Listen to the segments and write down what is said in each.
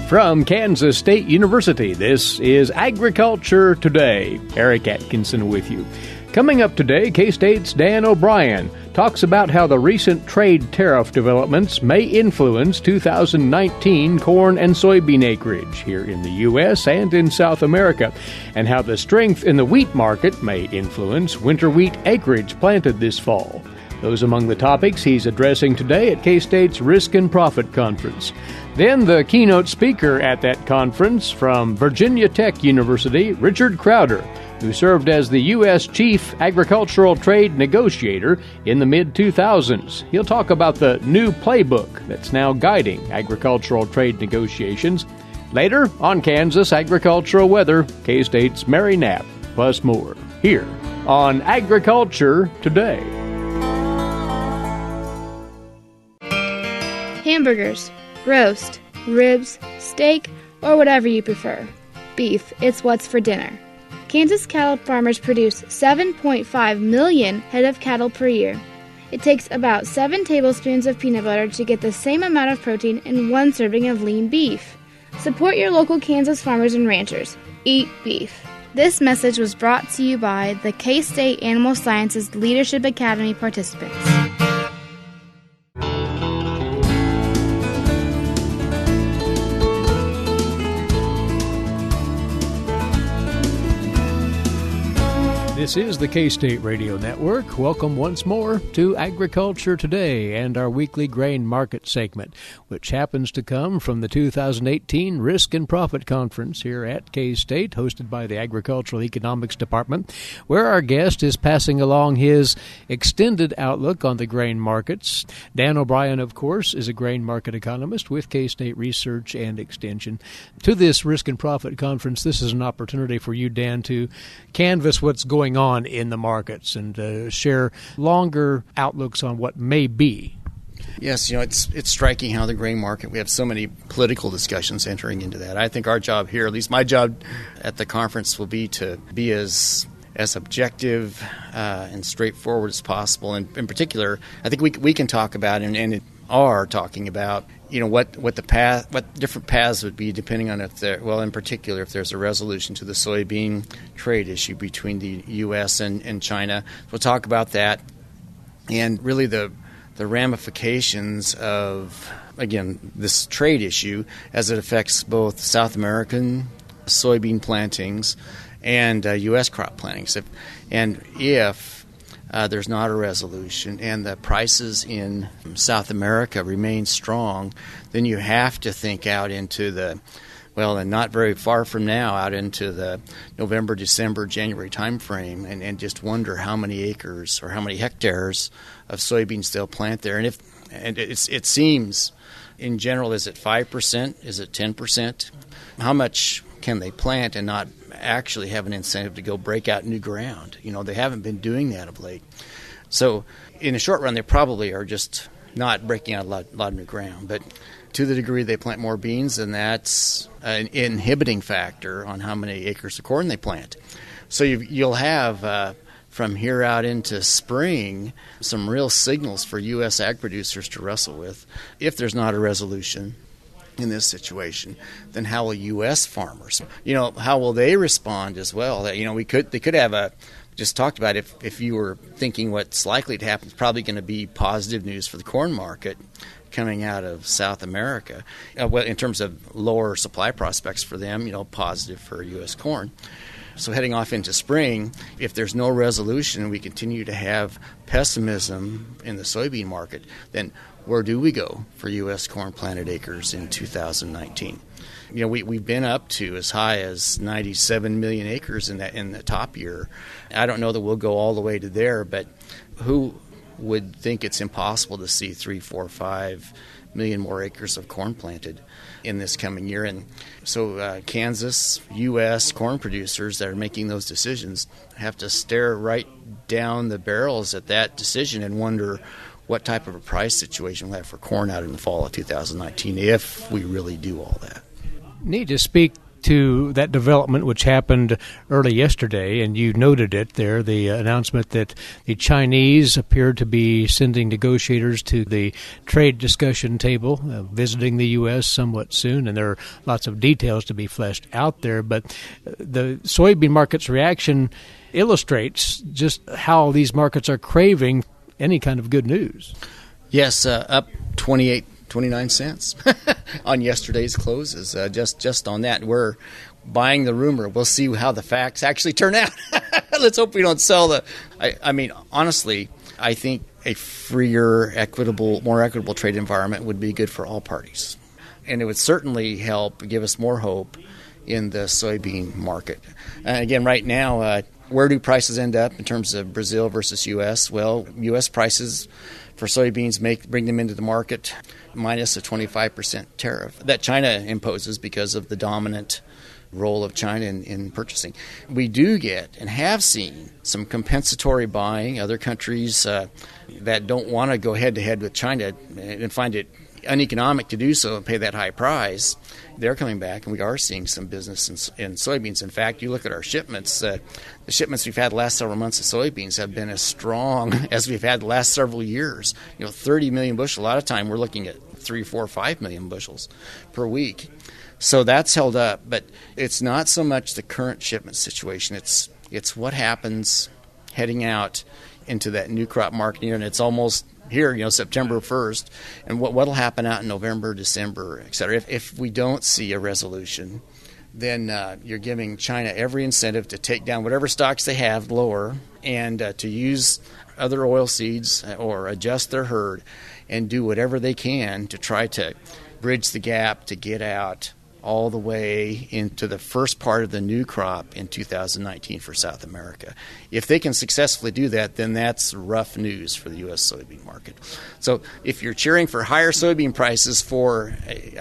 From Kansas State University, this is Agriculture Today. Eric Atkinson with you. Coming up today, K-State's Dan O'Brien talks about how the recent trade tariff developments may influence 2019 corn and soybean acreage here in the U.S. and in South America, and how the strength in the wheat market may influence winter wheat acreage planted this fall. Those among the topics he's addressing today at K-State's Risk and Profit Conference. Then the keynote speaker at that conference from Virginia Tech University, Richard Crowder, who served as the U.S. Chief Agricultural Trade Negotiator in the mid-2000s. He'll talk about the new playbook that's now guiding agricultural trade negotiations. Later, on Kansas agricultural weather, K-State's Mary Knapp, plus more, here on Agriculture Today. Hamburgers, roast, ribs, steak, or whatever you prefer. Beef, it's what's for dinner. Kansas cattle farmers produce 7.5 million head of cattle per year. It takes about 7 tablespoons of peanut butter to get the same amount of protein in 1 serving of lean beef. Support your local Kansas farmers and ranchers. Eat beef. This message was brought to you by the K-State Animal Sciences Leadership Academy participants. This is the K-State Radio Network. Welcome once more to Agriculture Today and our weekly grain market segment, which happens to come from the 2018 Risk and Profit Conference here at K-State, hosted by the Agricultural Economics Department, where our guest is passing along his extended outlook on the grain markets. Dan O'Brien, of course, is a grain market economist with K-State Research and Extension. To this Risk and Profit Conference, this is an opportunity for you, Dan, to canvass what's going on in the markets and share longer outlooks on what may be. Yes, it's striking how the grain market, we have so many political discussions entering into that. I think our job here, at least my job at the conference, will be to be as objective and straightforward as possible. And in particular, I think we can talk about and are talking about what different paths would be depending on in particular if there's a resolution to the soybean trade issue between the U.S. and China. We'll talk about that and really the ramifications of, again, this trade issue as it affects both South American soybean plantings and U.S. crop plantings. If there's not a resolution and the prices in South America remain strong, then you have to think out into and not very far from now, out into the November, December, January time frame and just wonder how many acres or how many hectares of soybeans they'll plant there. And it seems, in general, is it 5%? Is it 10%? How much can they plant and not actually have an incentive to go break out new ground? They haven't been doing that of late. So in the short run, they probably are just not breaking out a lot of new ground. But to the degree they plant more beans, then that's an inhibiting factor on how many acres of corn they plant. So you'll have, from here out into spring, some real signals for U.S. ag producers to wrestle with. If there's not a resolution in this situation, then how will U.S. farmers, how will they respond as well? They could have just talked about if you were thinking what's likely to happen, it's probably going to be positive news for the corn market coming out of South America. In terms of lower supply prospects for them, positive for U.S. corn. So heading off into spring, if there's no resolution and we continue to have pessimism in the soybean market, then where do we go for U.S. corn planted acres in 2019? We've been up to as high as 97 million acres in the top year. I don't know that we'll go all the way to there, but who would think it's impossible to see 3, 4, 5 million more acres of corn planted in this coming year? And so Kansas, U.S. corn producers that are making those decisions have to stare right down the barrels at that decision and wonder what type of a price situation we'll have for corn out in the fall of 2019 if we really do all that. Need to speak to that development which happened early yesterday, and you noted it there, the announcement that the Chinese appeared to be sending negotiators to the trade discussion table, visiting the U.S. somewhat soon, and there are lots of details to be fleshed out there. But the soybean market's reaction illustrates just how these markets are craving any kind of good news. Yes, up 29 cents on yesterday's closes. Just on that, we're buying the rumor. We'll see how the facts actually turn out. Let's hope we don't sell the. I mean, honestly, I think a freer, more equitable trade environment would be good for all parties, and it would certainly help give us more hope in the soybean market. Again, right now, where do prices end up in terms of Brazil versus U.S.? Well, U.S. prices for soybeans bring them into the market minus a 25% tariff that China imposes because of the dominant role of China in purchasing. We do get and have seen some compensatory buying. Other countries that don't want to go head-to-head with China and find it uneconomic to do so and pay that high price, they're coming back, and we are seeing some business in soybeans. In fact, you look at our shipments, the shipments we've had the last several months of soybeans have been as strong as we've had the last several years. 30 million bushels. A lot of time we're looking at 3, 4, 5 million bushels per week. So that's held up, but it's not so much the current shipment situation. It's what happens heading out into that new crop market year, and it's almost here, September 1st, and what'll happen out in November, December, et cetera. If we don't see a resolution, then you're giving China every incentive to take down whatever stocks they have lower and to use other oil seeds or adjust their herd and do whatever they can to try to bridge the gap to get out all the way into the first part of the new crop in 2019 for South America. If they can successfully do that, then that's rough news for the U.S. soybean market. So if you're cheering for higher soybean prices for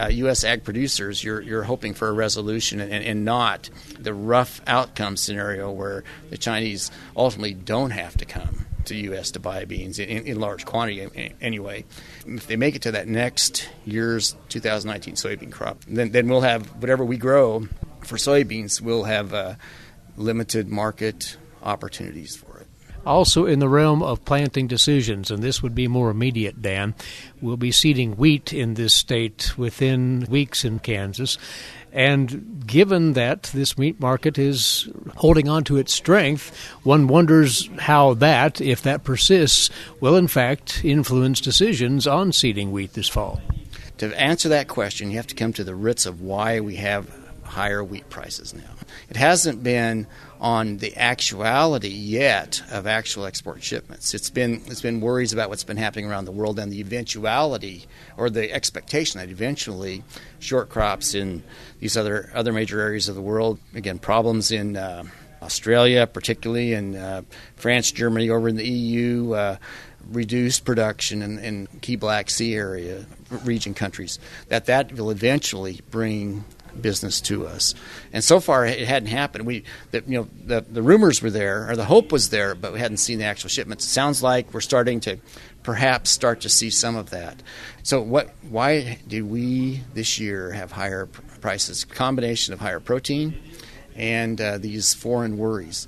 U.S. ag producers, you're hoping for a resolution and not the rough outcome scenario where the Chinese ultimately don't have to come to the U.S. to buy beans in large quantity anyway. If they make it to that next year's 2019 soybean crop, then we'll have whatever we grow for soybeans, we'll have limited market opportunities for it. Also in the realm of planting decisions, and this would be more immediate, Dan, we'll be seeding wheat in this state within weeks in Kansas. And given that this wheat market is holding on to its strength, one wonders how that, if that persists, will in fact influence decisions on seeding wheat this fall. To answer that question, you have to come to the roots of why we have higher wheat prices now. It hasn't been on the actuality yet of actual export shipments. It's been worries about what's been happening around the world and the eventuality or the expectation that eventually short crops in these other major areas of the world, again, problems in Australia particularly, and France, Germany, over in the EU, reduced production in key Black Sea area region countries, that will eventually bring business to us. And so far it hadn't happened. The rumors were there, or the hope was there, but we hadn't seen the actual shipments. It sounds like we're starting to perhaps start to see some of that. So why did we this year have higher prices? Combination of higher protein and these foreign worries.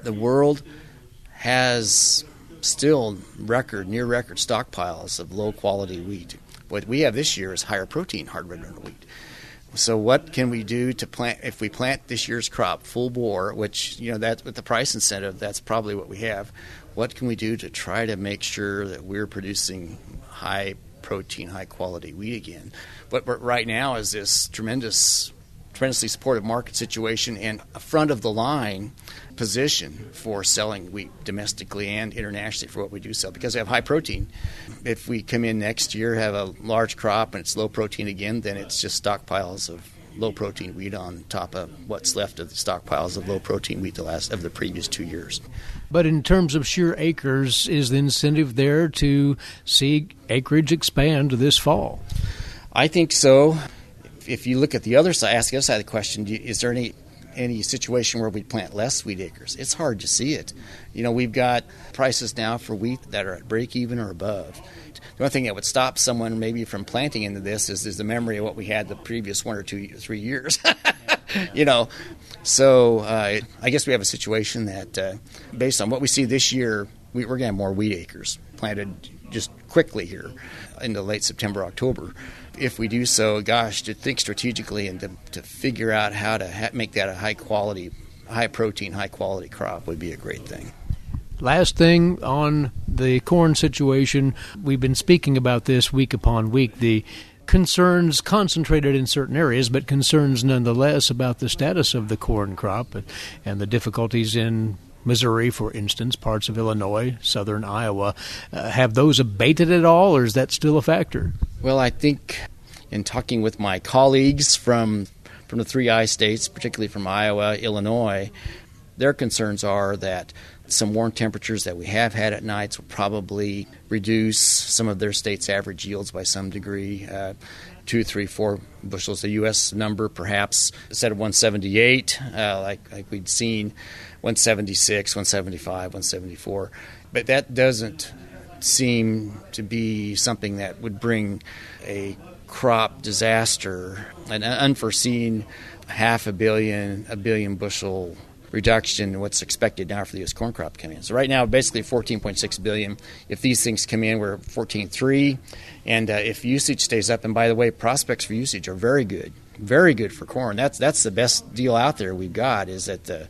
The world has still near record stockpiles of low quality wheat. What we have this year is higher protein hard red runner wheat. So what can we do to plant, if we plant this year's crop full bore, which, that's with the price incentive, that's probably what we have. What can we do to try to make sure that we're producing high protein, high quality wheat again? But right now is this tremendously supportive market situation and a front of the line position for selling wheat domestically and internationally for what we do sell, because we have high protein. If we come in next year, have a large crop and it's low protein again, then it's just stockpiles of low protein wheat on top of what's left of the stockpiles of low protein wheat of the previous 2 years. But in terms of sheer acres, is the incentive there to see acreage expand this fall? I think so. If you look at the other side, ask the other side of the question, is there any situation where we plant less wheat acres? It's hard to see it. We've got prices now for wheat that are at break even or above. The only thing that would stop someone maybe from planting into this is the memory of what we had the previous 1 or 2 3 years. So I guess we have a situation that based on what we see this year, we're going to have more wheat acres planted just quickly here into late September, October. If we do so, to think strategically and to figure out how to make that a high-quality, high-protein, high-quality crop would be a great thing. Last thing on the corn situation, we've been speaking about this week upon week, the concerns concentrated in certain areas, but concerns nonetheless about the status of the corn crop and the difficulties in Missouri, for instance, parts of Illinois, southern Iowa. Have those abated at all, or is that still a factor? Well, I think in talking with my colleagues from the 3 I states, particularly from Iowa, Illinois, their concerns are that some warm temperatures that we have had at nights will probably reduce some of their state's average yields by some degree, 2, 3, 4 bushels. The U.S. number, perhaps, instead of 178, like we'd seen, 176, 175, 174. But that doesn't seem to be something that would bring a crop disaster, an unforeseen 500 million, 1 billion bushel reduction in what's expected now for the U.S. corn crop to come in. So right now, basically 14.6 billion. If these things come in, we're 14.3. And if usage stays up, and by the way, prospects for usage are very good for corn. That's the best deal out there we've got, is that the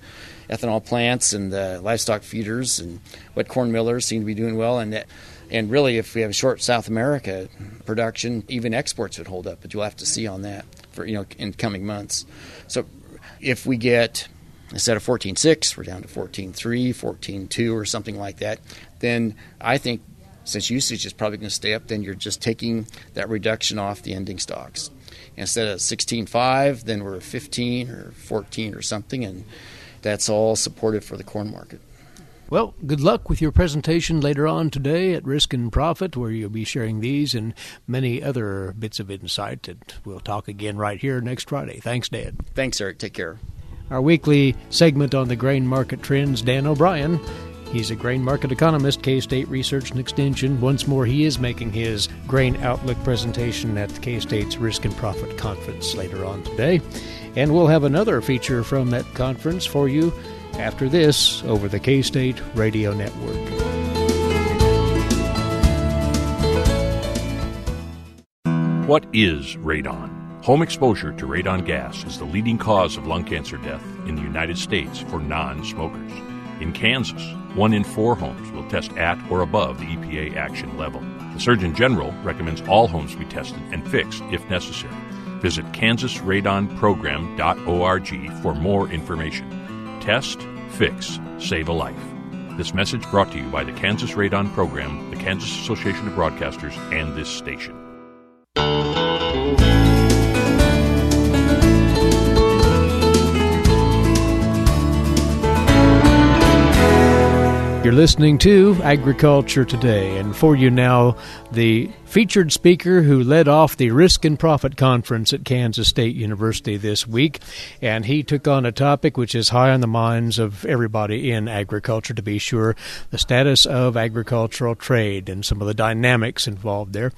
ethanol plants and the livestock feeders and wet corn millers seem to be doing well. And really, if we have short South America production, even exports would hold up. But you'll have to see on that for in coming months. So if we get, instead of 14.6, we're down to 14.3, 14.2 or something like that, then I think since usage is probably going to stay up, then you're just taking that reduction off the ending stocks. Instead of 16.5, then we're 15 or 14 or something, and that's all supportive for the corn market. Well, good luck with your presentation later on today at Risk and Profit, where you'll be sharing these and many other bits of insight. And we'll talk again right here next Friday. Thanks, Dan. Thanks, Eric. Take care. Our weekly segment on the grain market trends, Dan O'Brien. He's a grain market economist, K-State Research and Extension. Once more, he is making his Grain Outlook presentation at the K-State's Risk and Profit Conference later on today. And we'll have another feature from that conference for you after this over the K-State Radio Network. What is radon? Home exposure to radon gas is the leading cause of lung cancer death in the United States for non-smokers. In Kansas, 1 in 4 homes will test at or above the EPA action level. The Surgeon General recommends all homes be tested and fixed if necessary. Visit kansasradonprogram.org for more information. Test, fix, save a life. This message brought to you by the Kansas Radon Program, the Kansas Association of Broadcasters, and this station. You're listening to Agriculture Today, and for you now, the featured speaker who led off the Risk and Profit Conference at Kansas State University this week, and he took on a topic which is high on the minds of everybody in agriculture, to be sure, the status of agricultural trade and some of the dynamics involved there,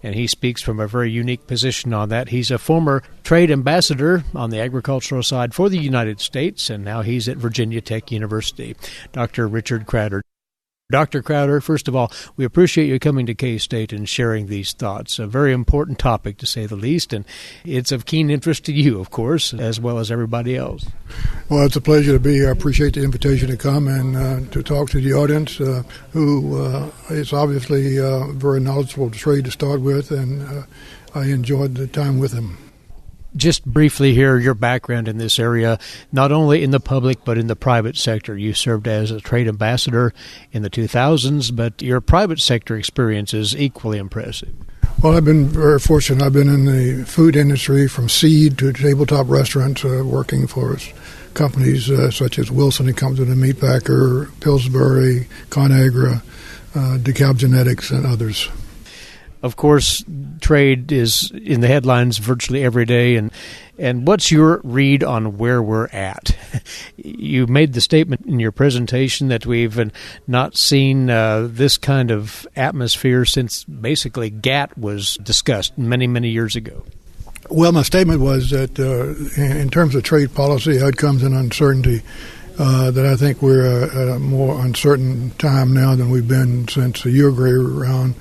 and he speaks from a very unique position on that. He's a former trade ambassador on the agricultural side for the United States, and now he's at Virginia Tech University. Dr. Richard Crowder. Dr. Crowder, first of all, we appreciate you coming to K-State and sharing these thoughts. A very important topic, to say the least, and it's of keen interest to you, of course, as well as everybody else. Well, it's a pleasure to be here. I appreciate the invitation to come and to talk to the audience, who is obviously very knowledgeable trade to start with, and I enjoyed the time with him. Just briefly here, your background in this area, not only in the public but in the private sector. You served as a trade ambassador in the 2000s, but your private sector experience is equally impressive. Well, I've been very fortunate. I've been in the food industry from seed to tabletop restaurants, working for companies such as Wilson & Company, Meatpacker, Pillsbury, ConAgra, DeKalb Genetics, and others. Of course, trade is in the headlines virtually every day, and what's your read on where we're at? You made the statement in your presentation that we've not seen this kind of atmosphere since basically GATT was discussed many, many years ago. Well, my statement was that in terms of trade policy, outcomes and uncertainty, that I think we're at a more uncertain time now than we've been since the Uruguay round,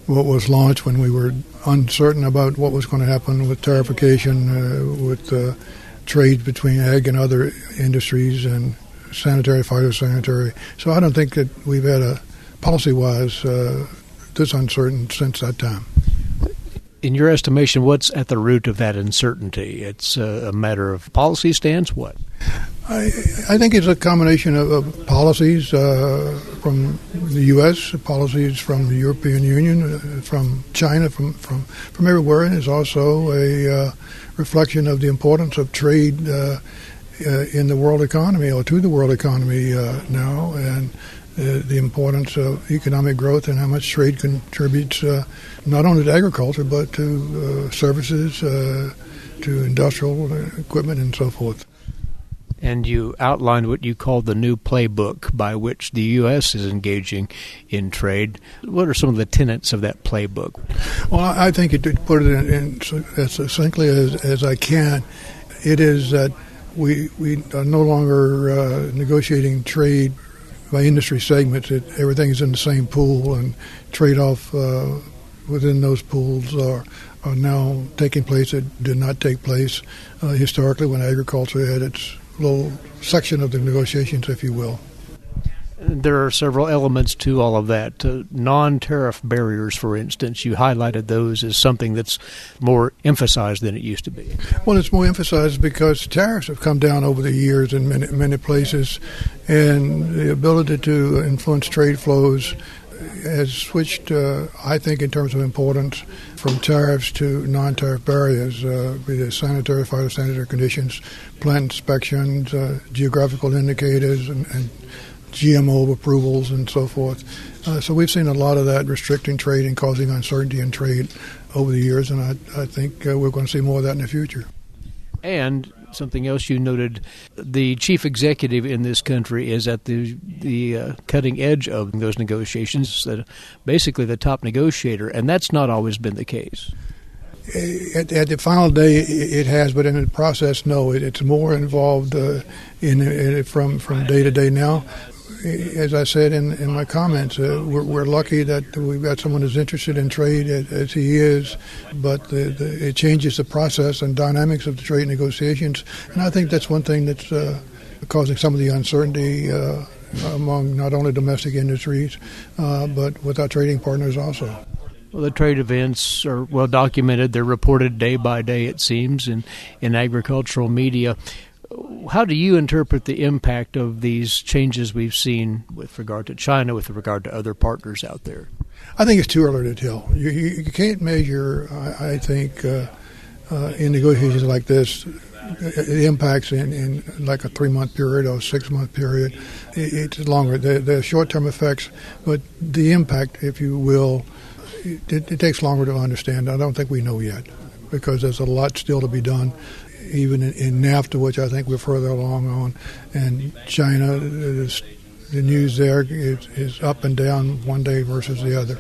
what was launched, when we were uncertain about what was going to happen with tariffication, with trade between ag and other industries, and sanitary, phytosanitary. So I don't think that we've had a, policy-wise, this uncertain since that time. In your estimation, what's at the root of that uncertainty? It's a matter of policy stance? What? I think it's a combination of policies from the U.S., policies from the European Union, from China, from everywhere, and it's also a reflection of the importance of trade in the world economy, or to the world economy now, and the importance of economic growth and how much trade contributes not only to agriculture but to services, to industrial equipment, and so forth. And you outlined what you call the new playbook by which the U.S. is engaging in trade. What are some of the tenets of that playbook? Well, I think to put it in as succinctly as I can, it is that we are no longer negotiating trade by industry segments. Everything is in the same pool, and trade-off within those pools are now taking place that did not take place historically when agriculture had its little section of the negotiations, if you will. There are several elements to all of that. Non-tariff barriers, for instance, you highlighted those as something that's more emphasized than it used to be. Well, it's more emphasized because tariffs have come down over the years in many places, and the ability to influence trade flows has switched, I think, in terms of importance, from tariffs to non-tariff barriers, be they sanitary, phytosanitary conditions, plant inspections, geographical indicators, and GMO approvals, and so forth. So we've seen a lot of that restricting trade and causing uncertainty in trade over the years, and I think we're going to see more of that in the future. And something else you noted, the chief executive in this country is at the cutting edge of those negotiations, basically the top negotiator, and that's not always been the case. At the final day, it has, but in the process, no. It's more involved from day to day now. As I said in my comments, we're lucky that we've got someone who's interested in trade as he is, but it changes the process and dynamics of the trade negotiations. And I think that's one thing that's causing some of the uncertainty among not only domestic industries, but with our trading partners also. Well, the trade events are well documented. They're reported day by day, it seems, in agricultural media. How do you interpret the impact of these changes we've seen with regard to China, with regard to other partners out there? I think it's too early to tell. You can't measure, I think, in negotiations like this, the impacts in like a 3-month period or a 6-month period. It's longer. There are short-term effects, but the impact, if you will, it takes longer to understand. I don't think we know yet, because there's a lot still to be done, even in NAFTA, which I think we're further along on. And China, the news there is up and down one day versus the other.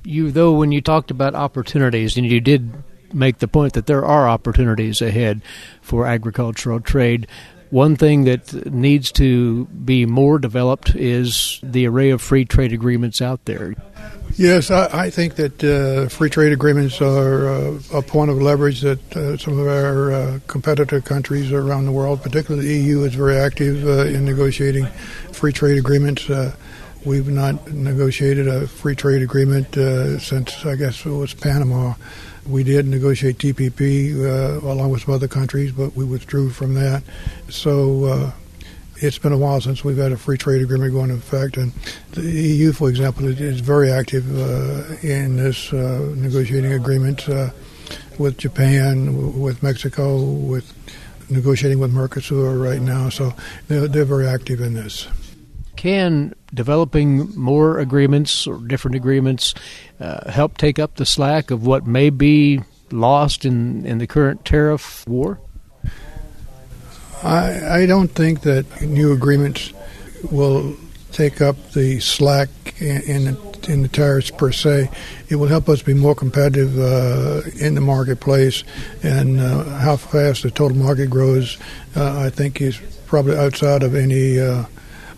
Though, when you talked about opportunities, and you did make the point that there are opportunities ahead for agricultural trade, one thing that needs to be more developed is the array of free trade agreements out there. Yes, I think that free trade agreements are a point of leverage that some of our competitor countries around the world, particularly the EU, is very active in negotiating free trade agreements. We've not negotiated a free trade agreement since, I guess, it was Panama. We did negotiate TPP along with some other countries, but we withdrew from that. So it's been a while since we've had a free trade agreement go into effect. And the EU, for example, is very active in this negotiating agreements with Japan, with Mexico, with negotiating with Mercosur right now. So they're very active in this. Can developing more agreements or different agreements help take up the slack of what may be lost in the current tariff war? I don't think that new agreements will take up the slack in the tariffs per se. It will help us be more competitive in the marketplace, and how fast the total market grows, I think is probably outside of any,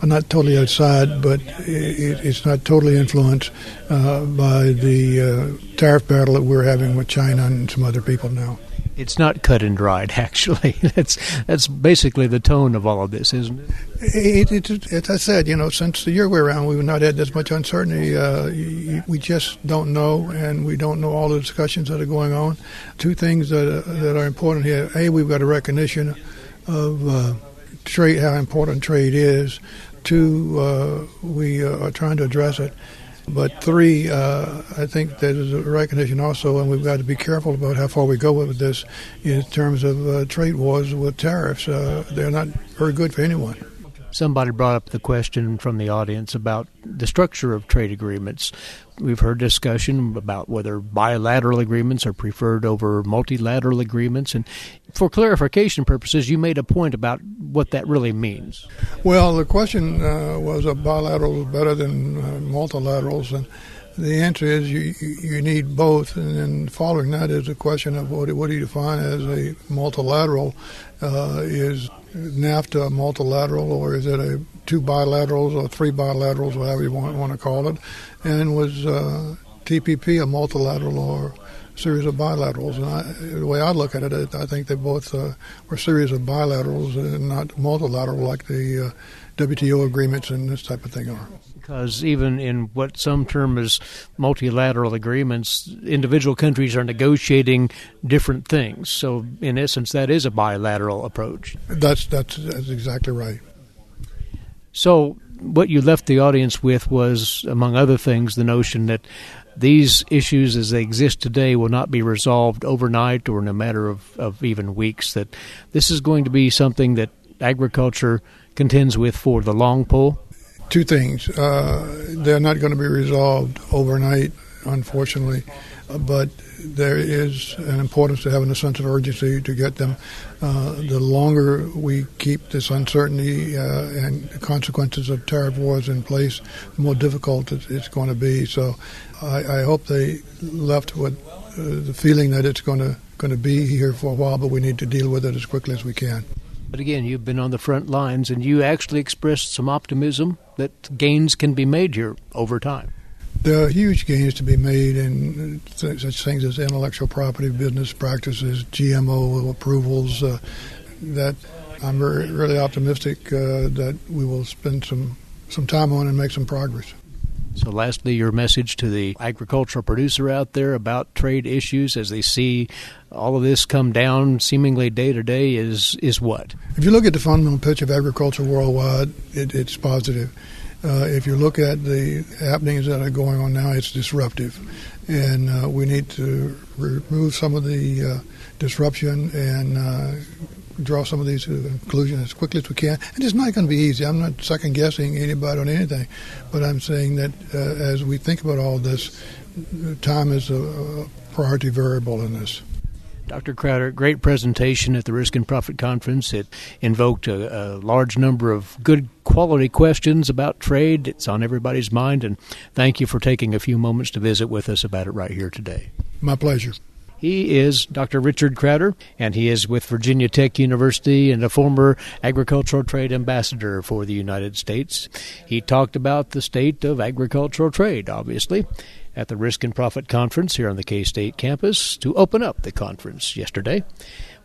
not totally outside, but it's not totally influenced by the tariff battle that we're having with China and some other people now. It's not cut and dried, actually. That's basically the tone of all of this, isn't it? As I said, since the year we're around, we've not had this much uncertainty. We just don't know, and we don't know all the discussions that are going on. Two things that are important here. A, we've got a recognition of trade, how important trade is. Two, we are trying to address it. But three, I think there's a recognition also, and we've got to be careful about how far we go with this in terms of trade wars with tariffs. They're not very good for anyone. Somebody brought up the question from the audience about the structure of trade agreements. We've heard discussion about whether bilateral agreements are preferred over multilateral agreements. And for clarification purposes, you made a point about what that really means. Well, the question was a bilateral is better than multilaterals. And the answer is you need both. And then following that is the question of what do you define as a multilateral? Is NAFTA multilateral, or is it two bilaterals or three bilaterals, whatever you want to call it? And was TPP a multilateral or a series of bilaterals? And the way I look at it, I think they both were a series of bilaterals and not multilateral like the WTO agreements and this type of thing are. Because even in what some term as multilateral agreements, individual countries are negotiating different things. So, in essence, that is a bilateral approach. That's exactly right. So, what you left the audience with was, among other things, the notion that these issues as they exist today will not be resolved overnight or in a matter of even weeks, that this is going to be something that agriculture contends with for the long pull. Two things. They're not going to be resolved overnight, unfortunately, but there is an importance to having a sense of urgency to get them. The longer we keep this uncertainty and the consequences of tariff wars in place, the more difficult it's going to be. So I hope they left with the feeling that it's going to be here for a while, but we need to deal with it as quickly as we can. But again, you've been on the front lines, and you actually expressed some optimism that gains can be made here over time. There are huge gains to be made in such things as intellectual property, business practices, GMO approvals, that I'm really optimistic that we will spend some time on and make some progress. So lastly, your message to the agricultural producer out there about trade issues as they see all of this come down seemingly day to day is what? If you look at the fundamental pitch of agriculture worldwide, it's positive. If you look at the happenings that are going on now, it's disruptive. And we need to remove some of the disruption and draw some of these to the conclusion as quickly as we can. And it's not going to be easy. I'm not second-guessing anybody on anything, but I'm saying that as we think about all this, time is a priority variable in this. Dr. Crowder, great presentation at the Risk and Profit Conference. It invoked a large number of good quality questions about trade. It's on everybody's mind, and thank you for taking a few moments to visit with us about it right here today. My pleasure. He is Dr. Richard Crowder, and he is with Virginia Tech University and a former agricultural trade ambassador for the United States. He talked about the state of agricultural trade, obviously, at the Risk and Profit Conference here on the K-State campus to open up the conference yesterday.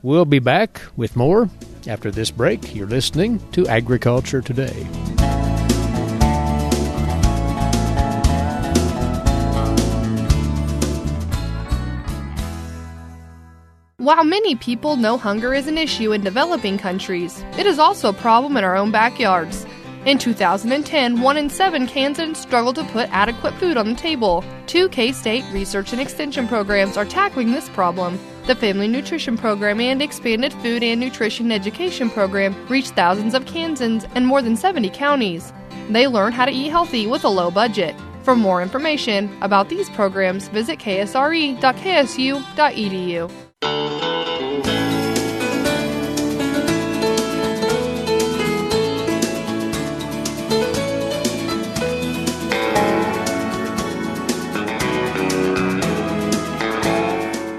We'll be back with more after this break. You're listening to Agriculture Today. While many people know hunger is an issue in developing countries, it is also a problem in our own backyards. In 2010, 1 in 7 Kansans struggled to put adequate food on the table. 2 K-State research and extension programs are tackling this problem. The Family Nutrition Program and Expanded Food and Nutrition Education Program reach thousands of Kansans in more than 70 counties. They learn how to eat healthy with a low budget. For more information about these programs, visit ksre.ksu.edu.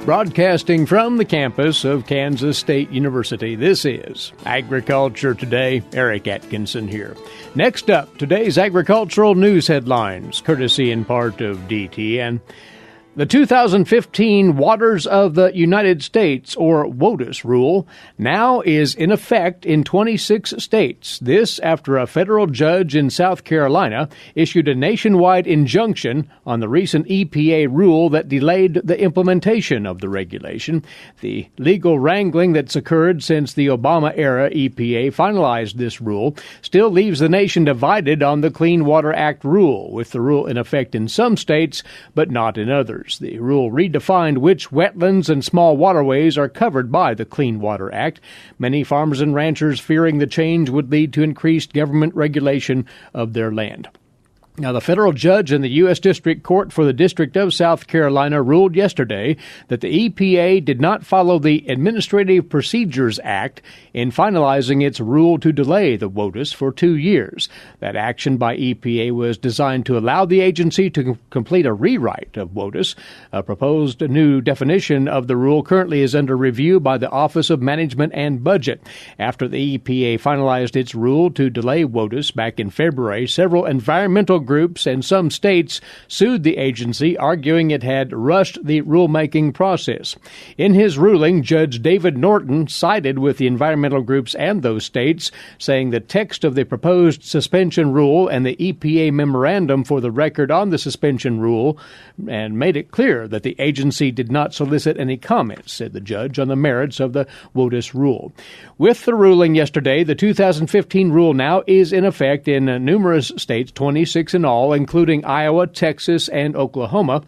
Broadcasting from the campus of Kansas State University, this is Agriculture Today. Eric Atkinson here. Next up, today's agricultural news headlines, courtesy in part of DTN. The 2015 Waters of the United States, or WOTUS rule, now is in effect in 26 states. This after a federal judge in South Carolina issued a nationwide injunction on the recent EPA rule that delayed the implementation of the regulation. The legal wrangling that's occurred since the Obama-era EPA finalized this rule still leaves the nation divided on the Clean Water Act rule, with the rule in effect in some states but not in others. The rule redefined which wetlands and small waterways are covered by the Clean Water Act, many farmers and ranchers fearing the change would lead to increased government regulation of their land. Now, the federal judge in the U.S. District Court for the District of South Carolina ruled yesterday that the EPA did not follow the Administrative Procedures Act in finalizing its rule to delay the WOTUS for 2 years. That action by EPA was designed to allow the agency to complete a rewrite of WOTUS. A proposed new definition of the rule currently is under review by the Office of Management and Budget. After the EPA finalized its rule to delay WOTUS back in February, several environmental groups and some states sued the agency, arguing it had rushed the rulemaking process. In his ruling, Judge David Norton sided with the environmental groups and those states, saying the text of the proposed suspension rule and the EPA memorandum for the record on the suspension rule and made it clear that the agency did not solicit any comments, said the judge, on the merits of the WOTUS rule. With the ruling yesterday, the 2015 rule now is in effect in numerous states, 26 in all, including Iowa, Texas, and Oklahoma.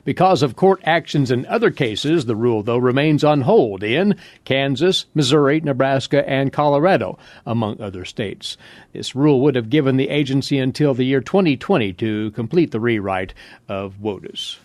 Because of court actions in other cases, the rule, though, remains on hold in Kansas, Missouri, Nebraska, and Colorado, among other states. This rule would have given the agency until the year 2020 to complete the rewrite of WOTUS.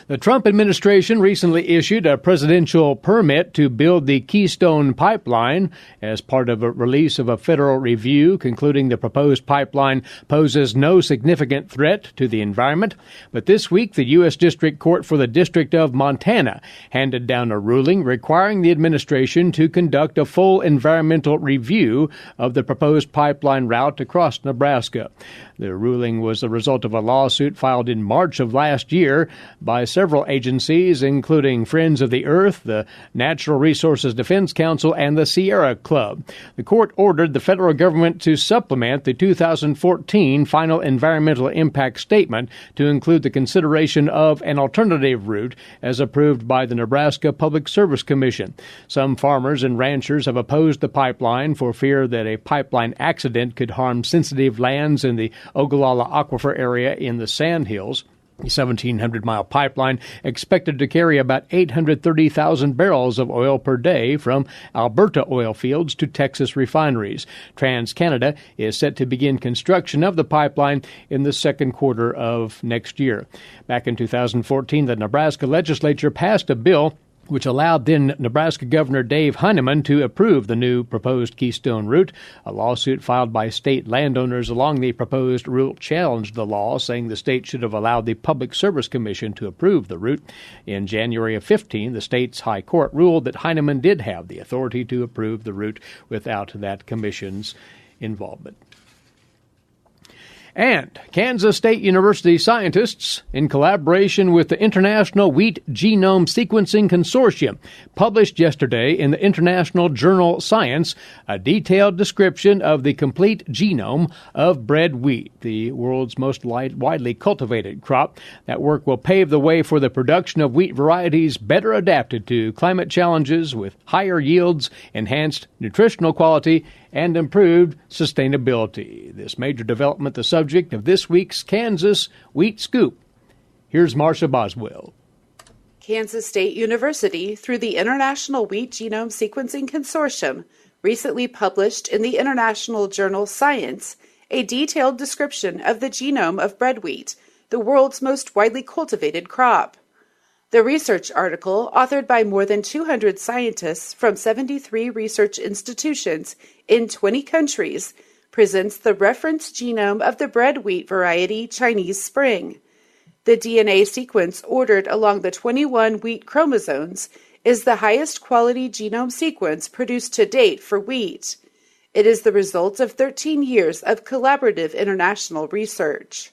The Trump administration recently issued a presidential permit to build the Keystone Pipeline as part of a release of a federal review concluding the proposed pipeline poses no significant threat to the environment. But this week, the U.S. District Court for the District of Montana handed down a ruling requiring the administration to conduct a full environmental review of the proposed pipeline route across Nebraska. The ruling was the result of a lawsuit filed in March of last year by several agencies, including Friends of the Earth, the Natural Resources Defense Council, and the Sierra Club. The court ordered the federal government to supplement the 2014 final environmental impact statement to include the consideration of an alternative route as approved by the Nebraska Public Service Commission. Some farmers and ranchers have opposed the pipeline for fear that a pipeline accident could harm sensitive lands in the Ogallala Aquifer area in the Sandhills. The 1,700-mile pipeline expected to carry about 830,000 barrels of oil per day from Alberta oil fields to Texas refineries. TransCanada is set to begin construction of the pipeline in the second quarter of next year. Back in 2014, the Nebraska legislature passed a bill which allowed then Nebraska Governor Dave Heinemann to approve the new proposed Keystone route. A lawsuit filed by state landowners along the proposed route challenged the law, saying the state should have allowed the Public Service Commission to approve the route. In January of 2015, the state's high court ruled that Heinemann did have the authority to approve the route without that commission's involvement. And Kansas State University scientists, in collaboration with the International Wheat Genome Sequencing Consortium, published yesterday in the International Journal Science a detailed description of the complete genome of bread wheat, the world's most widely cultivated crop. That work will pave the way for the production of wheat varieties better adapted to climate challenges with higher yields, enhanced nutritional quality, and improved sustainability. This major development, the subject of this week's Kansas Wheat Scoop. Here's Marcia Boswell. Kansas State University, through the International Wheat Genome Sequencing Consortium, recently published in the International Journal Science a detailed description of the genome of bread wheat, the world's most widely cultivated crop. The research article, authored by more than 200 scientists from 73 research institutions in 20 countries, presents the reference genome of the bread wheat variety Chinese Spring. The DNA sequence ordered along the 21 wheat chromosomes is the highest quality genome sequence produced to date for wheat. It is the result of 13 years of collaborative international research.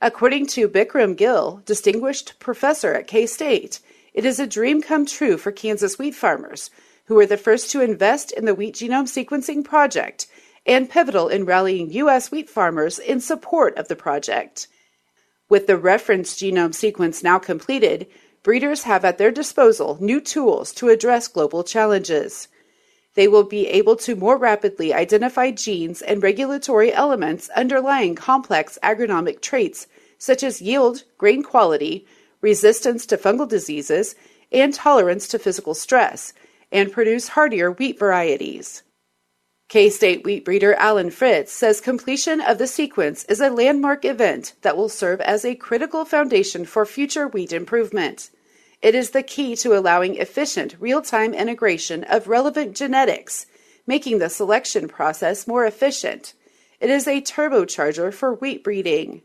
According to Bikram Gill, distinguished professor at K-State, it is a dream come true for Kansas wheat farmers, who were the first to invest in the wheat genome sequencing project and pivotal in rallying U.S. wheat farmers in support of the project. With the reference genome sequence now completed, breeders have at their disposal new tools to address global challenges. They will be able to more rapidly identify genes and regulatory elements underlying complex agronomic traits such as yield, grain quality, resistance to fungal diseases, and tolerance to physical stress, and produce hardier wheat varieties. K-State wheat breeder Alan Fritz says completion of the sequence is a landmark event that will serve as a critical foundation for future wheat improvement. It is the key to allowing efficient real-time integration of relevant genetics, making the selection process more efficient. It is a turbocharger for wheat breeding.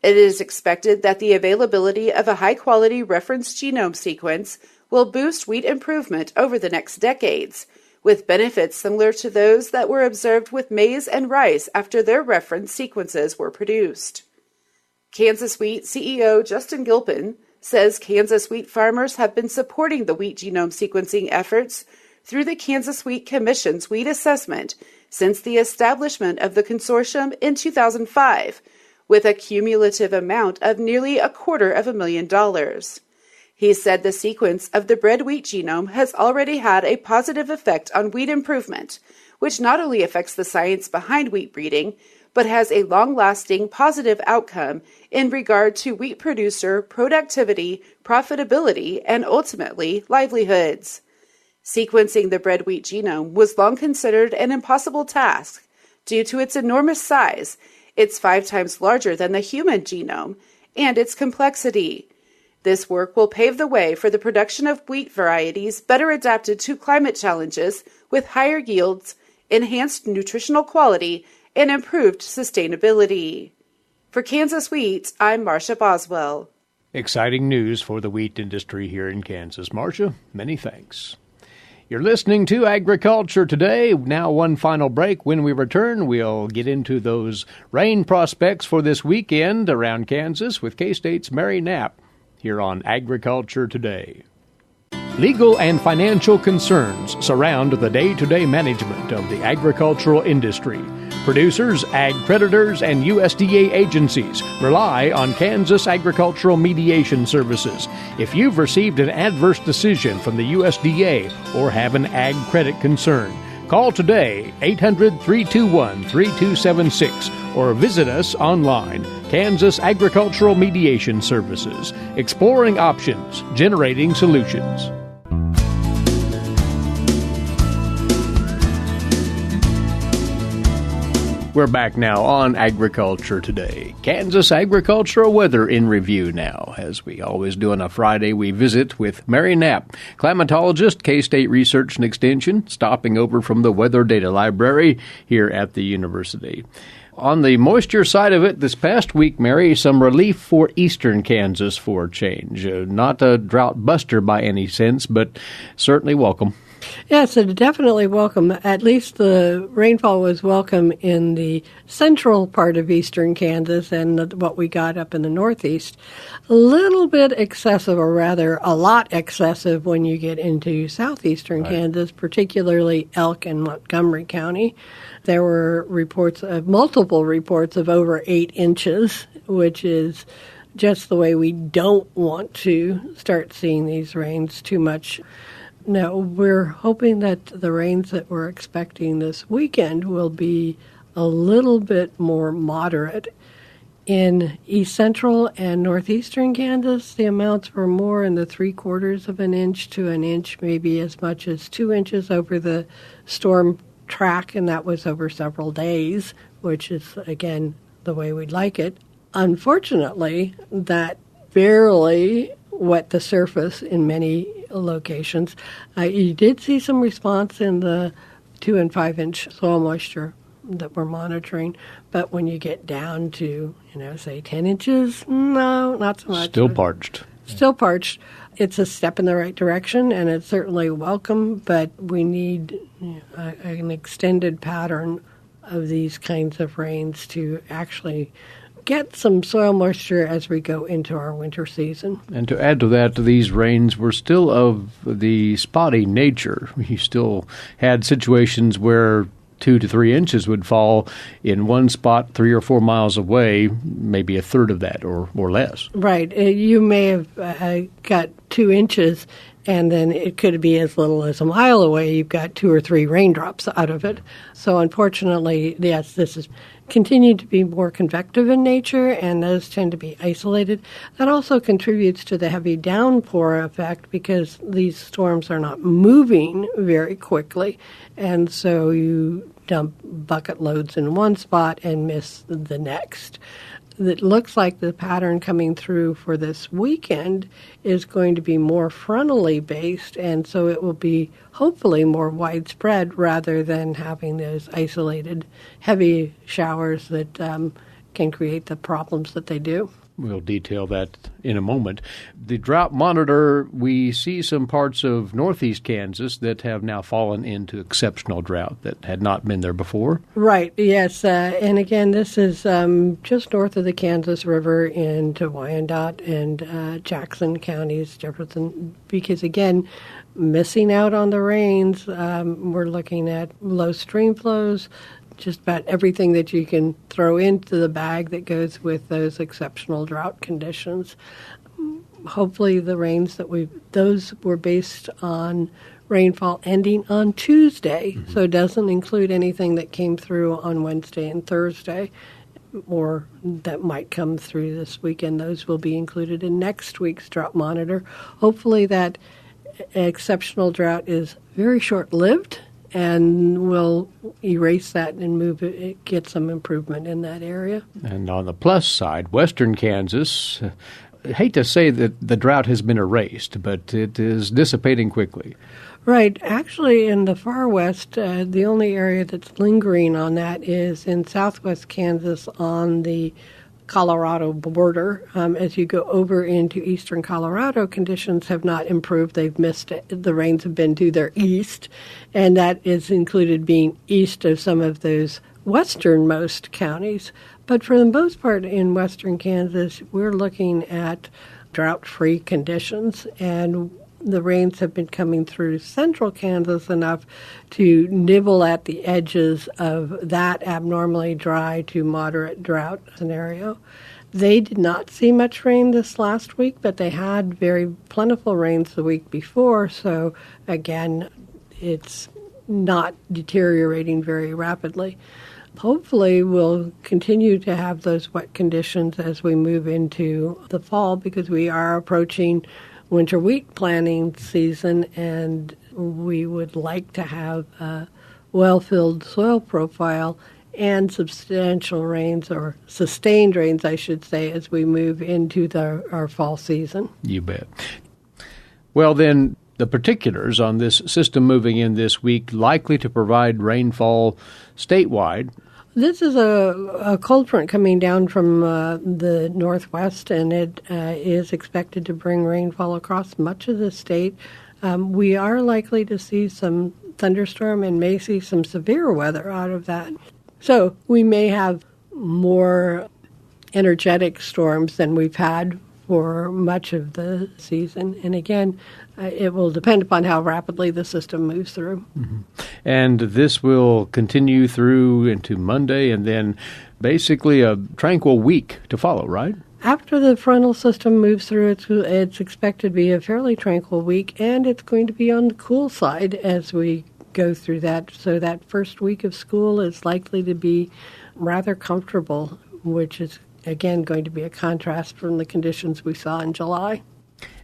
It is expected that the availability of a high-quality reference genome sequence will boost wheat improvement over the next decades, with benefits similar to those that were observed with maize and rice after their reference sequences were produced. Kansas Wheat CEO Justin Gilpin says Kansas wheat farmers have been supporting the wheat genome sequencing efforts through the Kansas Wheat Commission's wheat assessment since the establishment of the consortium in 2005, with a cumulative amount of nearly $250,000. He said the sequence of the bred wheat genome has already had a positive effect on wheat improvement, which not only affects the science behind wheat breeding, but has a long-lasting positive outcome in regard to wheat producer productivity, profitability, and ultimately livelihoods. Sequencing the bred wheat genome was long considered an impossible task due to its enormous size, it's 5 times larger than the human genome, and its complexity. This work will pave the way for the production of wheat varieties better adapted to climate challenges with higher yields, enhanced nutritional quality, and improved sustainability. For Kansas Wheat, I'm Marcia Boswell. Exciting news for the wheat industry here in Kansas. Marcia, many thanks. You're listening to Agriculture Today. Now one final break. When we return, we'll get into those rain prospects for this weekend around Kansas with K-State's Mary Knapp here on Agriculture Today. Legal and financial concerns surround the day-to-day management of the agricultural industry. Producers, ag creditors, and USDA agencies rely on Kansas Agricultural Mediation Services. If you've received an adverse decision from the USDA or have an ag credit concern, call today 800-321-3276 or visit us online. Kansas Agricultural Mediation Services, exploring options, generating solutions. We're back now on Agriculture Today. Kansas agricultural weather in review now. As we always do on a Friday, we visit with Mary Knapp, climatologist, K-State Research and Extension, stopping over from the Weather Data Library here at the university. On the moisture side of it, this past week, Mary, some relief for eastern Kansas for a change. Not a drought buster by any sense, but certainly welcome. Yes, it's definitely welcome. At least the rainfall was welcome in the central part of eastern Kansas and what we got up in the northeast. A little bit excessive, or rather a lot excessive when you get into southeastern Kansas, particularly Elk and Montgomery County. There were multiple reports of over 8 inches, which is just the way we don't want to start seeing these rains too much. No, we're hoping that the rains that we're expecting this weekend will be a little bit more moderate. In east central and northeastern Kansas, the amounts were more in the 3/4 of an inch to an inch, maybe as much as 2 inches over the storm track, and that was over several days, which is, again, the way we'd like it. Unfortunately, that barely wet the surface in many locations. You did see some response in the 2 and 5 inch soil moisture that we're monitoring. But when you get down to, say 10 inches, no, not so much. Still parched. Still parched. It's a step in the right direction, and it's certainly welcome, but we need an extended pattern of these kinds of rains to actually get some soil moisture as we go into our winter season. And to add to that, these rains were still of the spotty nature. You still had situations where 2 to 3 inches would fall in one spot 3 or 4 miles away, maybe a third of that or less. Right. You may have got 2 inches, and then it could be as little as a mile away. You've got 2 or 3 raindrops out of it. So unfortunately, yes, this has continued to be more convective in nature, and those tend to be isolated. That also contributes to the heavy downpour effect because these storms are not moving very quickly, and so you dump bucket loads in one spot and miss the next. It looks like the pattern coming through for this weekend is going to be more frontally based, and so it will be hopefully more widespread rather than having those isolated heavy showers that can create the problems that they do. We'll detail that in a moment. The drought monitor, we see some parts of northeast Kansas that have now fallen into exceptional drought that had not been there before. Right, yes. And again, this is just north of the Kansas River into Wyandotte and Jackson counties, Jefferson, because again, missing out on the rains, we're looking at low stream flows, just about everything that you can throw into the bag that goes with those exceptional drought conditions. Hopefully the rains those were based on rainfall ending on Tuesday, so it doesn't include anything that came through on Wednesday and Thursday or that might come through this weekend. Those will be included in next week's drought monitor. Hopefully that exceptional drought is very short-lived, and we'll erase that and move it, get some improvement in that area. And on the plus side, western Kansas, I hate to say that the drought has been erased, but it is dissipating quickly. Right. Actually, in the far west, the only area that's lingering on that is in southwest Kansas on the Colorado border. As you go over into eastern Colorado, conditions have not improved. They've missed it. The rains have been to their east, and that is included being east of some of those westernmost counties. But for the most part in western Kansas, we're looking at drought-free conditions, and the rains have been coming through central Kansas enough to nibble at the edges of that abnormally dry to moderate drought scenario. They did not see much rain this last week, but they had very plentiful rains the week before, so again, it's not deteriorating very rapidly. Hopefully, we'll continue to have those wet conditions as we move into the fall because we are approaching winter wheat planting season, and we would like to have a well-filled soil profile and substantial rains, or sustained rains, I should say, as we move into our fall season. You bet. Well, then, the particulars on this system moving in this week likely to provide rainfall statewide. This is a cold front coming down from the northwest, and it is expected to bring rainfall across much of the state. We are likely to see some thunderstorm and may see some severe weather out of that. So we may have more energetic storms than we've had for much of the season. And again, it will depend upon how rapidly the system moves through. Mm-hmm. And this will continue through into Monday and then basically a tranquil week to follow, right? After the frontal system moves through, it's expected to be a fairly tranquil week, and it's going to be on the cool side as we go through that. So that first week of school is likely to be rather comfortable, which is again going to be a contrast from the conditions we saw in July.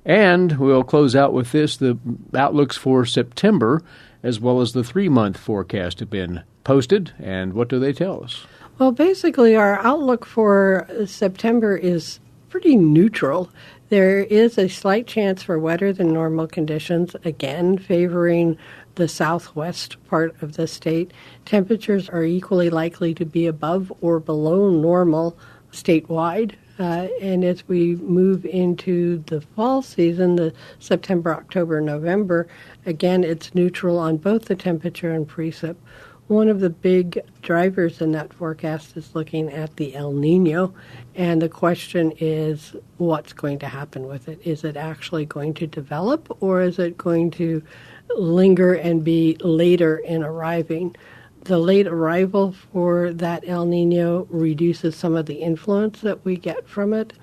And we'll close out with this. The outlooks for September as well as the 3-month forecast have been posted. And what do they tell us? Well, basically our outlook for September is pretty neutral. There is a slight chance for wetter than normal conditions, again favoring the southwest part of the state. Temperatures are equally likely to be above or below normal statewide. And as we move into the fall season, the September, October, November, again, it's neutral on both the temperature and precip. One of the big drivers in that forecast is looking at the El Nino, and the question is what's going to happen with it. Is it actually going to develop, or is it going to linger and be later in arriving? The late arrival for that El Nino reduces some of the influence that we get from it.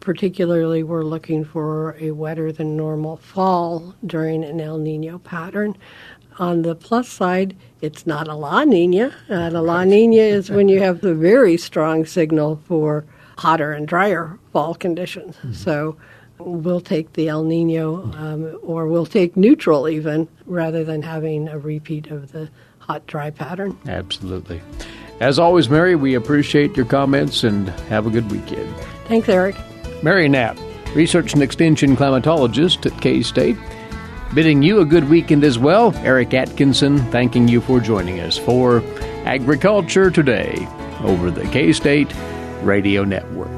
Particularly, we're looking for a wetter than normal fall during an El Nino pattern. On the plus side, it's not a La Nina. The La Nina is when you have the very strong signal for hotter and drier fall conditions. Mm-hmm. So we'll take the El Nino, or we'll take neutral even, rather than having a repeat of the hot, dry pattern. Absolutely. As always, Mary, we appreciate your comments and have a good weekend. Thanks, Eric. Mary Knapp, Research and Extension Climatologist at K-State. Bidding you a good weekend as well. Eric Atkinson, thanking you for joining us for Agriculture Today over the K-State Radio Network.